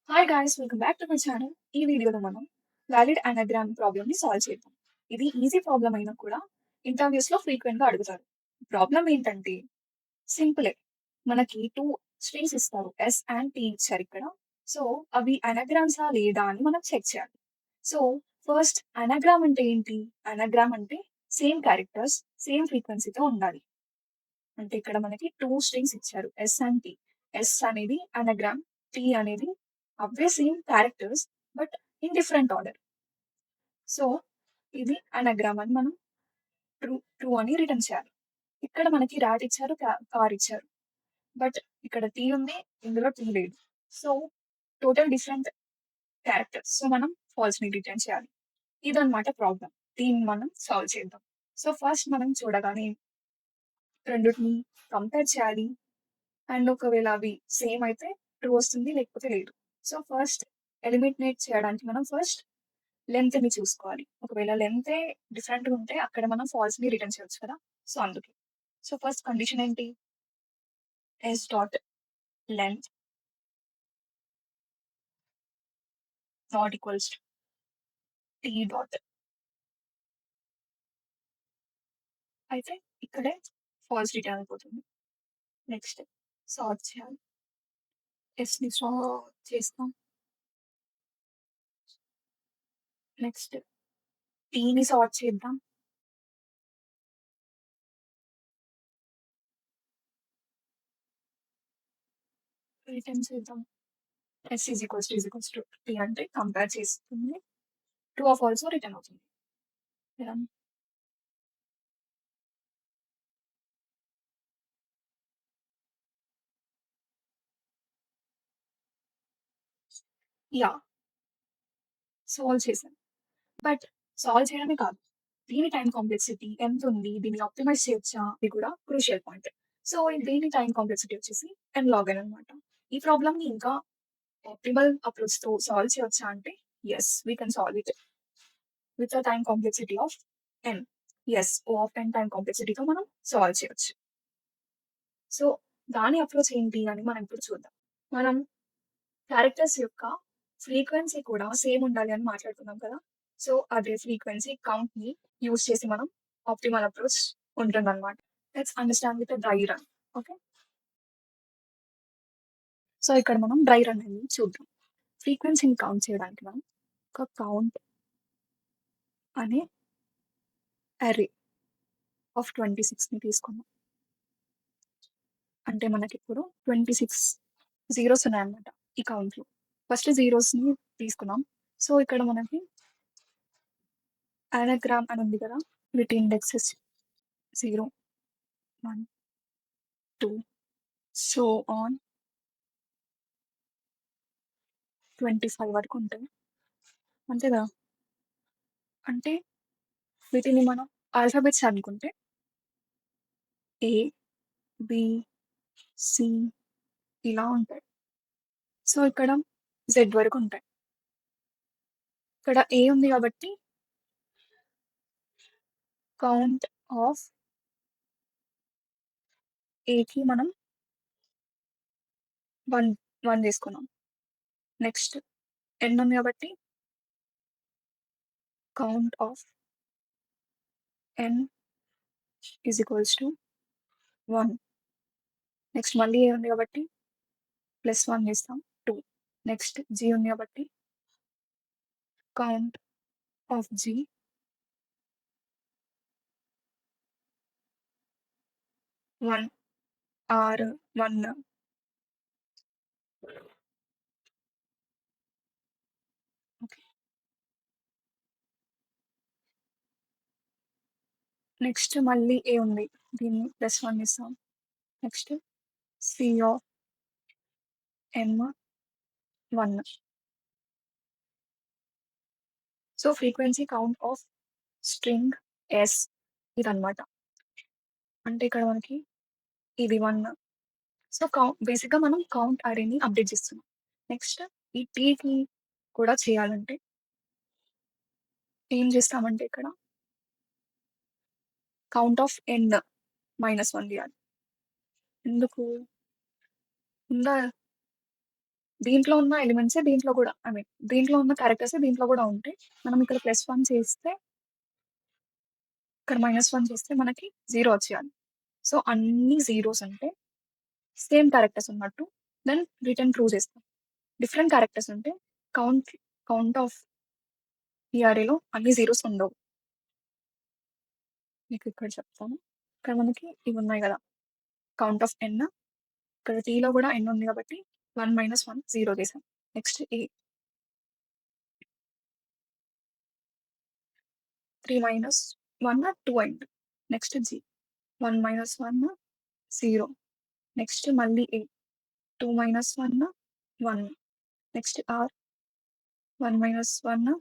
Hi guys, welcome back to my channel. ఈ వీడియోలో మనం వాలిడ్ అనగ్రామ్ ప్రాబ్లమ్‌ని సాల్వ్ చేద్దాం. ఇది ఈజీ ప్రాబ్లమ్ అయినా కూడా ఇంటర్వ్యూస్‌లో ఫ్రీక్వెంట్‌గా అడుగుతారు. ప్రాబ్లమ్ ఏంటంటే సింపులే. మనకి 2 స్ట్రింగ్స్ ఇస్తారు. ఎస్ అండ్ టీ ఇచ్చారిక్కడ. సో, అవి అనగ్రామ్సా లేదా అని మనం చెక్ చేయాలి. సో, ఫస్ట్ అనగ్రామ్ అంటే ఏంటి? అనగ్రామ్ అంటే సేమ్ క్యారెక్టర్స్, సేమ్ ఫ్రీక్వెన్సీతో ఉండాలి. అంటే ఇక్కడ మనకి 2 స్ట్రింగ్స్ ఇచ్చారు. S and T. ఎస్ అనేది అనగ్రామ్. టీ అనేది అవే same characters but in different order. So, ఇది అనగ్రామ్ అని మనం ట్రూ ట్రూ అని రిటర్న్ చేయాలి. ఇక్కడ మనకి రాట్ ఇచ్చారు, కార్ ఇచ్చారు. బట్ ఇక్కడ టీ ఉంది, ఇందులో టీ లేదు. So, total different characters. So, మనం ఫాల్స్‌ని రిటర్న్ చేయాలి. ఇదన్నమాట ప్రాబ్లమ్. దీన్ని మనం సాల్వ్ చేద్దాం. సో, ఫస్ట్ మనం చూడగానే రెండిటిని కంపేర్ చేయాలి. అండ్ ఒకవేళ అవి సేమ్ అయితే ట్రూ వస్తుంది, లేకపోతే లేదు. సో, ఫస్ట్ ఎలిమినేట్ చేయడానికి మనం ఫస్ట్ లెంగ్త్‌ని చూసుకోవాలి. ఒకవేళ లెంగ్తే డిఫరెంట్‌గా ఉంటే అక్కడ మనం ఫాల్స్‌ని రిటర్న్ చేయొచ్చు కదా! సో, అందుకే. సో, ఫస్ట్ కండిషన్ ఏంటి? S dot length not equals to T dot. అయితే ఇక్కడే ఫాల్స్ రిటర్న్ అయిపోతుంది. నెక్స్ట్ సార్ట్ చేయాలి. ఎస్‌ని చేస్తాం. నెక్స్ట్ టీని సార్ట్ చేద్దాం. రిటర్న్ చేద్దాం. S is equals to T అంటే కంపేర్ చేస్తుంది. ట్రూ ఆర్ ఫాల్సో రిటర్న్ అవుతుంది. రన్. యాహ్! సాల్వ్ చేశాను. బట్ సాల్వ్ చేయడమే కాదు. దీని టైమ్ కాంప్లెక్సిటీ ఎంతుంది? దీన్ని ఆప్టిమైజ్ చేయొచ్చా? ఇది కూడా క్రూషియల్ పాయింట్. సో, దీని టైమ్ కాంప్లెక్సిటీ వచ్చేసి n log n అనమాట. ఈ ప్రాబ్లమ్‌ని ఇంకా ఆప్టిమల్ అప్రోచ్‌తో సాల్వ్ చేయొచ్చా అంటే yes. We can solve it with a time complexity of n. Yes. O of n time కాంప్లెక్సిటీతో మనం సాల్వ్ చేయొచ్చు. సో, దాని అప్రోచ్ ఏంటి అని మనం ఇప్పుడు చూద్దాం. మనం క్యారెక్టర్స్ యొక్క ఫ్రీక్వెన్సీ కూడా సేమ్ ఉండాలి అని మాట్లాడుకున్నాం కదా! సో, అదే ఫ్రీక్వెన్సీ కౌంట్‌ని యూజ్ చేసి మనం ఆప్టిమల్ అప్రోచ్ ఉంటుందన్నమాట. Let's understand with a dry run. Okay. So, ఇక్కడ మనం డ్రై రన్ అనేది చూద్దాం. ఫ్రీక్వెన్సీని కౌంట్ చేయడానికి మనం ఒక కౌంట్ అనే అర్రే ఆఫ్ 26ని తీసుకుందాం. అంటే మనకిప్పుడు 26 జీరోస్ ఉన్నాయన్నమాట ఈ కౌంట్‌లో. ఫస్ట్ జీరోస్‌ని తీసుకున్నాం. సో, ఇక్కడ మనకి అనగ్రామ్ అని ఉంది కదా! వీటి ఇండెక్సెస్ 0, 1, 2 సో ఆన్ 25 వరకు ఉంటాయి. అంతే కదా! అంటే వీటిని మనం ఆల్ఫాబెట్స్ అనుకుంటే ఏ, బి, సి ఇలా ఉంటాయి. సో, ఇక్కడ జెడ్ వరకు ఉంటాయి. ఇక్కడ ఏ ఉంది కాబట్టి కౌంట్ ఆఫ్ ఏకి మనం 1, 1 తీసుకున్నాం. నెక్స్ట్ ఎన్ ఉంది కాబట్టి count of N is equals to 1. Next మళ్ళీ ఏ ఉంది కాబట్టి +1 చేస్తాం 2. నెక్స్ట్ జీ ఉంది కాబట్టి count of G 1 or 1. Okay. Next మళ్ళీ ఏ ఉంది. దీన్ని +1 ఇస్తాం. Next C of M 1. So, frequency count of string S ఇదనమాట. అంటే ఇక్కడ మనకి ఇది 1. సో, బేసిక్‌గా మనం కౌంట్ అరేని అప్డేట్ చేస్తున్నాం. నెక్స్ట్ ఈ టీకి కూడా చేయాలంటే ఏం చేస్తామంటే ఇక్కడ కౌంట్ ఆఫ్ ఎన్ -1 తీయాలి. ఎందుకు? ఉందా దీంట్లో ఉన్న ఎలిమెంట్సే దీంట్లో గూడా ఐ మీన్ దీంట్లో ఉన్న క్యారెక్టర్సే దీంట్లో గూడా ఉంటాయి. మనం ఇక్కడ +1 చేస్తే, ఇక్కడ -1 చేస్తే మనకి 0 వచ్చేయాలి. సో, అన్ని జీరోస్ అంటే సేమ్ క్యారెక్టర్స్ ఉన్నట్టు. దెన్ రిటర్న్ ట్రూ చేస్తాం. డిఫరెంట్ క్యారెక్టర్స్ ఉంటే కౌంట్ కౌంట్ ఆఫ్ ఈ అరేలో అన్ని జీరోస్ ఉండవు. మీకు ఇక్కడ చెప్తాను. ఇక్కడ మనకి ఇవున్నాయి గదా! కౌంట్ ఆఫ్ n ఇక్కడ tలో గూడా n ఉంది గాబట్టి 1 - 1 0 చేసాం. నెక్స్ట్ a 3 - 1 2 అయింది. Next g 1 - 1 0. నెక్స్ట్ మళ్ళీ a 2 - 1 1. Next r 1 - 1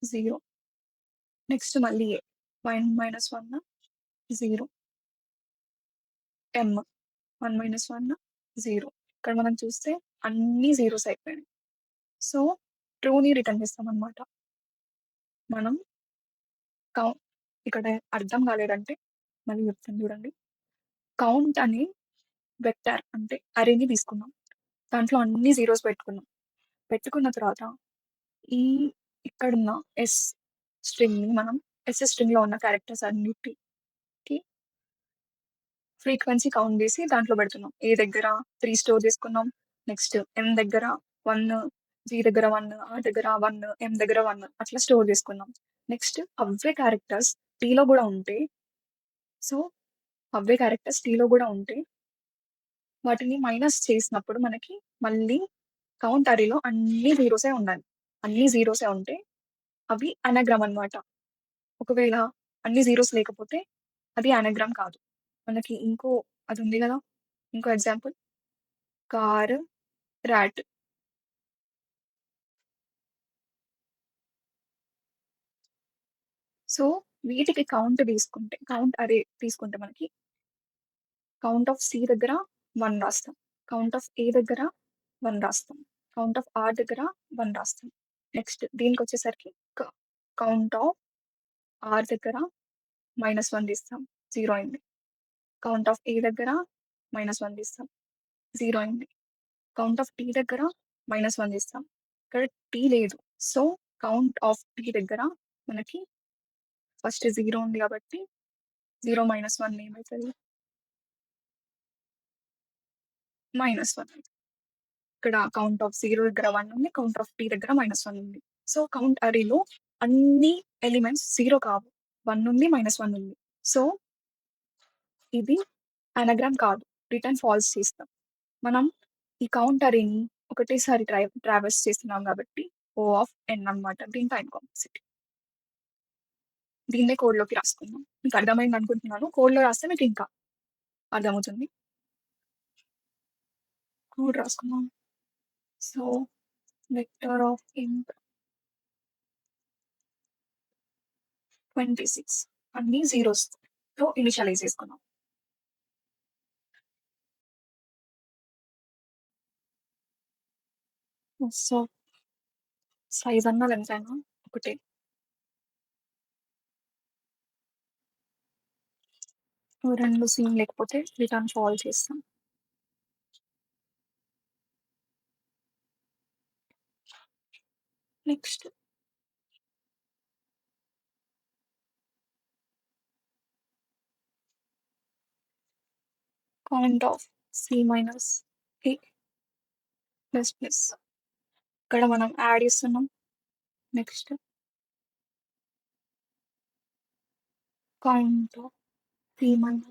0. నెక్స్ట్ మళ్ళీ a 1 - 1 0. m 1 - 1 0. ఇక్కడ మనం చూస్తే అన్ని జీరోస్ అయిపోయినాయి. సో, ట్రూని రిటర్న్ చేస్తామనమాట. మనం కౌ ఇక్కడ అర్థం కాలేదంటే మళ్ళీ చెప్తాను చూడండి. కౌంట్ అనే వెక్టర్ అంటే అరేని తీసుకున్నాం. దాంట్లో అన్ని జీరోస్ పెట్టుకున్నాం. పెట్టుకున్న తర్వాత ఈ ఇక్కడున్న యెస్ స్ట్రింగ్‌ని మనం యెస్ స్ట్రింగ్‌లో ఉన్న క్యారెక్టర్స్ అన్నిటికి ఫ్రీక్వెన్సీ కౌంట్ చేసి దాంట్లో పెడుతున్నాం. ఏ దగ్గర 3 స్టోర్ చేసుకున్నాం. నెక్స్ట్ ఎన్ దగ్గర 1, జీ దగ్గర 1, ఆర్ దగ్గర 1, ఎం దగ్గర 1 అట్లా స్టోర్ చేసుకున్నాం. నెక్స్ట్ అవే క్యారెక్టర్స్ టీలో గూడా ఉంటే సో, అవే క్యారెక్టర్స్ టీలో గూడా ఉంటే వాటిని మైనస్ చేసినప్పుడు మనకి మళ్ళీ కౌంట్ అరేలో అన్ని జీరోసే ఉండాలి. అన్ని జీరోసే ఉంటే అవి అనాగ్రామ్ అనమాట. ఒకవేళ అన్ని జీరోస్ లేకపోతే అది అనాగ్రామ్ కాదు. మనకి అది ఉంది గదా! ఇంకో ఎగ్జాంపుల్ కార్, రాట్. సో, వీటికి కౌంట్ అరే తీసుకుంటే మనకి కౌంట్ ఆఫ్ సి దగ్గర 1 రాస్తాం. కౌంట్ ఆఫ్ ఏ దగ్గర 1 రాస్తాం. కౌంట్ ఆఫ్ ఆర్ దగ్గర 1 రాస్తాం. నెక్స్ట్ దీనికొచ్చేసరికి క కౌంట్ ఆఫ్ ఆర్ దగ్గర -1 తీస్తాం. 0 అయింది. కౌంట్ ఆఫ్ ఏ దగ్గర -1 తీస్తాం. 0 అయింది. కౌంట్ ఆఫ్ టీ దగ్గర -1 తీస్తాం. ఇక్కడ టీ లేదు. సో, కౌంట్ ఆఫ్ టీ దగ్గర మనకి ఫస్ట్ 0 ఉంది కాబట్టి 0 - 1 ఏమైతది? -1. ఇక్కడ కౌంట్ ఆఫ్ 0 దగ్గర 1 ఉంది. కౌంట్ ఆఫ్ టీ దగ్గర -1 ఉంది. సో, కౌంట్ అరేలో అన్ని ఎలిమెంట్స్ 0 కావు. 1 ఉంది, -1 ఉంది. సో, ఇది అనాగ్రామ్ కాదు. రిటర్న్ ఫాల్స్ చేస్తాం. మనం ఈ కౌంట్ అరేని ఒకటేసారి ట్రావర్స్ చేస్తున్నాం కాబట్టి O ఆఫ్ n అన్నమాట. దీని టైమ్ కాంప్లెక్సిటీ. దీన్నే కోడ్‌లోకి రాసుకుందాం. మీకు అర్థమైంది అనుకుంటున్నాను. కోడ్‌లో రాస్తే మీకు ఇంకా అర్థమవుతుంది. కోడ్ రాసుకుందాం. సో, వెక్టర్ ఆఫ్ int 26 అన్ని జీరోస్‌తో ఇనిషియలైజ్ చేసుకున్నాం. సో, సైజ్ అన్నా లెంగ్త్ అయినా ఒకటే. 2 సీన్ లేకపోతే రిటర్న్ ఫాల్స్ చేస్తాం. Next count of C minus A plus ఇక్కడ మనం యాడ్ చేస్తున్నాం. Next count of C minus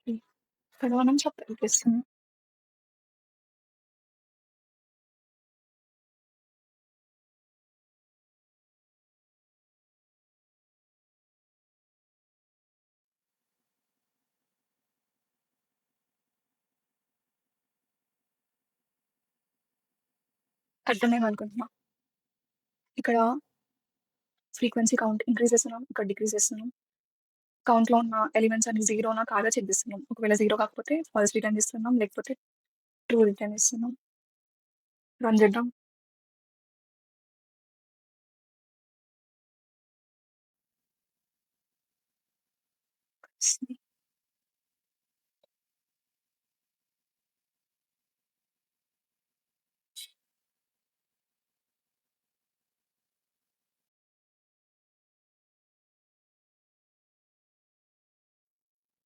A ఇక్కడ మనం సపరేట్ చేస్తున్నాం. అర్థమైంది అనుకుంటున్నా. ఇక్కడ ఫ్రీక్వెన్సీ కౌంట్ ఇంక్రీజ్ చేస్తున్నాం. ఇక్కడ డిక్రీజ్ చేస్తున్నాం. కౌంట్‌లో ఉన్న ఎలిమెంట్స్ అన్ని జీరోనా కాదా చెక్ చేస్తున్నాం. ఒకవేళ 0 కాకపోతే ఫాల్స్ రిటర్న్ చేస్తున్నాం. లేకపోతే ట్రూ రిటర్న్ చేస్తున్నాం. రన్ చేద్దాం.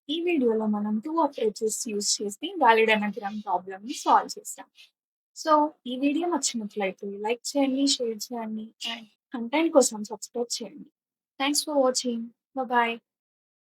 ఈ వీడియోలో మనం 2 అప్రోచెస్ యూజ్ చేసి వాలిడ్ అనగ్రామ్ ప్రాబ్లమ్‌ని సాల్వ్ చేసాం. సో, ఈ వీడియో నచ్చినట్లయితే లైక్ చేయండి, షేర్ చేయండి అండ్ కంటెంట్ కోసం సబ్స్క్రైబ్ చేయండి. Thanks for watching. బాయ్.